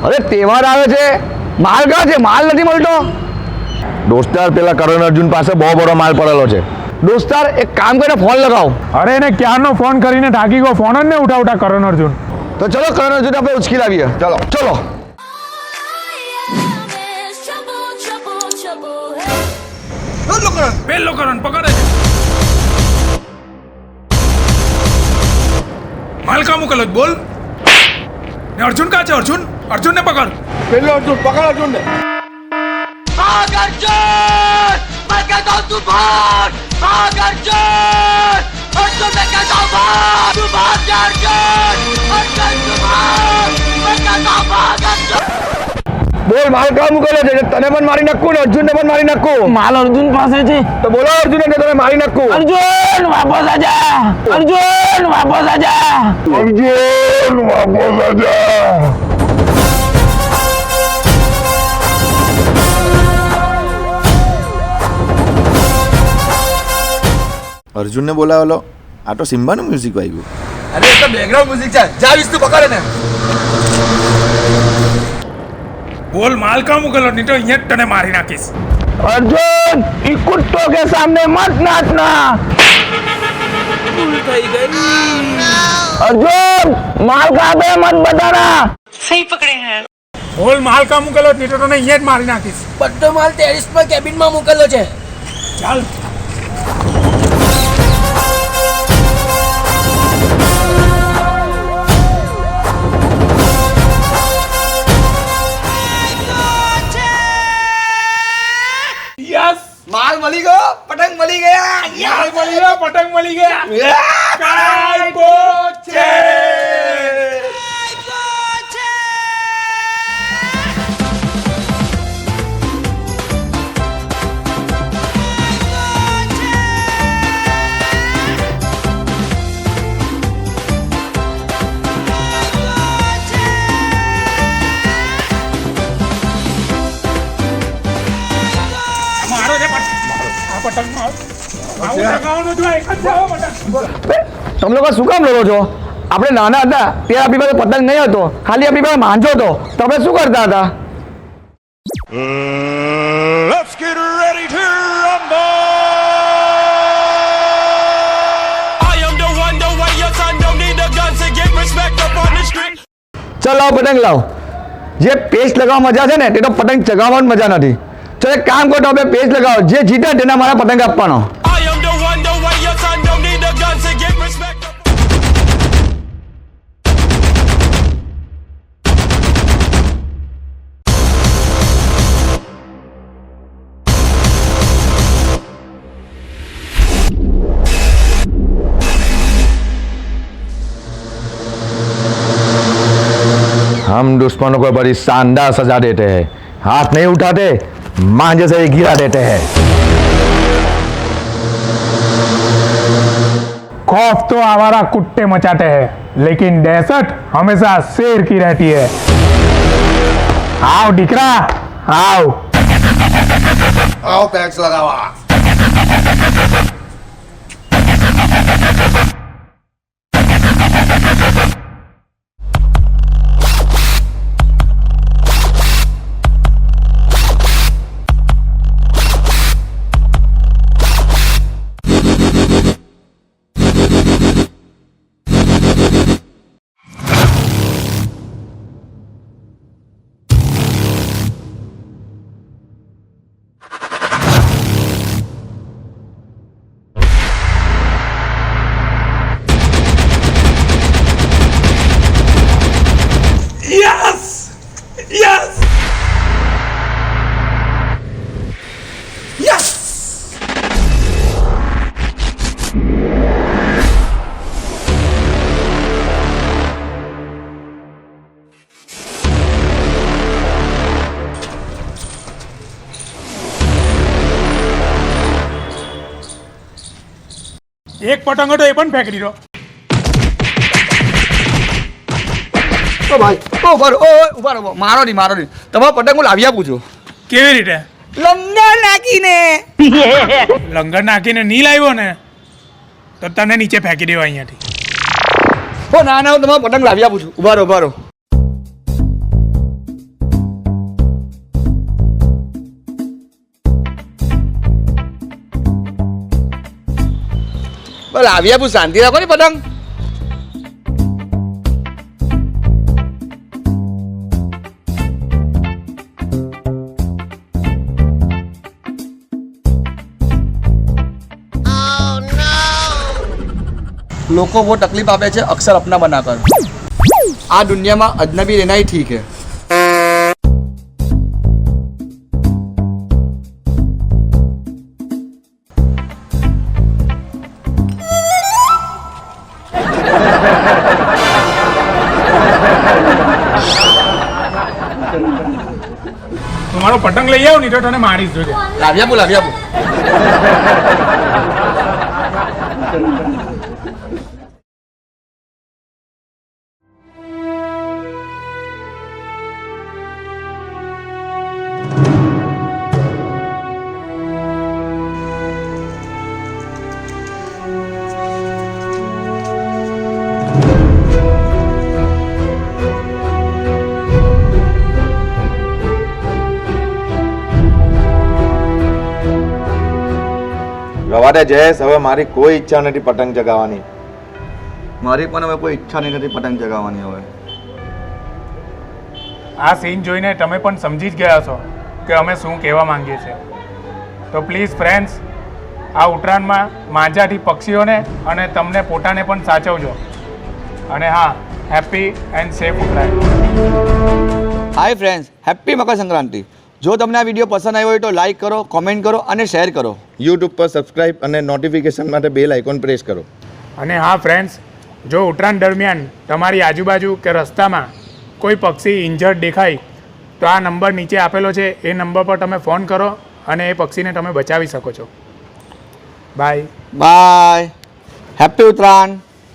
અરે તહેવાર આવે છે, માલ ક્યાં છે? માલ નથી મળતો. દોસ્તાર પેલા કરણ અર્જુન પાસે બહુ બડો માલ પડેલો છે. દોસ્તાર એક કામ કરીને ફોન લગાવો. અરે એને ક્યારનો ફોન કરીને થાકી ગયો, ફોન જ ને ઉઠાવતા કરણ અર્જુન. તો ચલો કરણ અર્જુન આપણે ઉચકી લાવીએ. ચલો ચલો. પેલો કરણ પકડે છે. માલ કા મોકલો બોલ. ને અર્જુન કા છે? અર્જુન ને પકડ. પેલો અર્જુન પકડ અર્જુન ને. भाग अर्जुन! मैं कहता हूँ तू भाग! भाग अर्जुन! अर्जुन मैं कहता हूँ भाग! तू भाग जा अर्जुन! अर्जुन तू भाग! मैं कहता हूँ भाग अर्जुन! બોલ માલ કામ મૂકેલો છે, તને પણ મારી નાખું ને અર્જુનને પણ મારી નાખું. માલ અર્જુન પાસે છે. તો બોલો અર્જુનને કે તને મારી નાખું. અર્જુન વાપસ આજા! અર્જુન વાપસ આજા! અર્જુન વાપસ આજા. અર્જુનને બોલાવેલો. આ તો સિમ્બાનું મ્યુઝિક વાગ્યું. અરે એ તો બેકગ્રાઉન્ડ મ્યુઝિક છે. જા વિશ તું પકડે ને. બોલ માલ કા મોકલો, નહીં તો અહીંયા જ તને મારી નાખીશ. अर्जुन इन कुत्तों के सामने मत नाचना. अर्जुन माल कहाँ पे मत बताना. બોલ માલ કા મોકલો, નહીં તો તને અહીંયા જ મારી નાખીશ. બધો માલ ટેરિસ પર કેબિનમાં મૂકેલો છે. ચાલ. માલ મળી ગયો, પતંગ મળી ગયા. માલ મળી ગયો, પતંગ મળી ગયા. કાયકો છે. મારો છે પતંગ. આ પતંગ મારો. આવું લગાવવાનું જો એક જ જાઓ પતંગ. તમે લોકો શું કામ લડો છો? આપણે નાના હતા ત્યારે આપણી પાસે પતંગ નહીં હતો, ખાલી આપણી પાસે માંજો હતો. તમે શું કરતા હતા? Let's get ready to rumble! I am the one, the way your son don't need a gun to get respect up on the street. ચાલ લાવો પતંગ લાવો. જે પેસ્ટ લગાવવા મજા છે ને તે તો પતંગ ચગાવવાની મજા નથી. ચાલ એક કામ કરો, આપણે પેસ્ટ લગાવો. જે જીતે તેના મારા પતંગ આપવાનો. I am the one, the way your son don't need a gun to get respect up. हम दुश्मनों को बड़ी शानदार सजा देते हैं, हाथ नहीं उठाते, मांझे से ही गिरा देते हैं. खौफ तो आवारा कुत्ते मचाते हैं, लेकिन दहशत हमेशा शेर की रहती है. आओ डिकरा आओ. આવો પેક્સ લગાવવા. Yes! Yes! Yes! એક પતંગ હતો એ પણ ફેંકી દીધો. ઓ ભાઈ, ઓ ઉભા રહો. મારો નહીં. તમારો પતંગ હું લાવી આપું છું. કેવી રીતે? લંગર નાખીને. લંગર નાખીને નહીં લાવ્યો ને તો તને નીચે ફેંકી દેવા અહીંયાથી. ના હું તમારો પતંગ લાવી આપું છું. ઉભા રહો. લાવી આપું, શાંતિ રાખો ને પતંગ. લોકો वो तकलीफ આપે છે अक्सर अपना बनाकर આ દુનિયામાં અજનબી રહેना ही ठीक है. તું મારો પતંગ લઈ આવ નહીં તો તને મારીશ જોજે. લાવી આપું. રવા દે જયેશ, હવે મારી કોઈ ઈચ્છા નથી પતંગ ચગાવવાની. મારી પણ હવે કોઈ ઈચ્છા નથી પતંગ ચગાવવાની હવે. આ સીન જોઈને તમે પણ સમજી જ ગયા છો કે અમે શું કહેવા માંગીએ છીએ. તો પ્લીઝ ફ્રેન્ડ્સ, આ ઉત્તરાયણમાં માંજાથી પક્ષીઓને અને તમને પોતાને પણ સાચવજો. અને હા, happy and safe Uttarayan. Hi friends, happy Makar Sankranti. જો તમને આ વિડીયો પસંદ આવ્યો હોય તો લાઈક કરો, કોમેન્ટ કરો અને શેર કરો. યુટ્યુબ પર સબસ્ક્રાઇબ અને નોટિફિકેશન માટે બેલ આઇકોન પ્રેસ કરો. અને હા ફ્રેન્ડ્સ, જો ઉત્તરાયણ દરમિયાન તમારી આજુબાજુ કે રસ્તામાં કોઈ પક્ષી ઇન્જર્ડ દેખાય તો આ નંબર નીચે આપેલો છે, એ નંબર પર તમે ફોન કરો અને એ પક્ષીને તમે બચાવી શકો છો. બાય. બાય. હેપી ઉત્તરાયણ.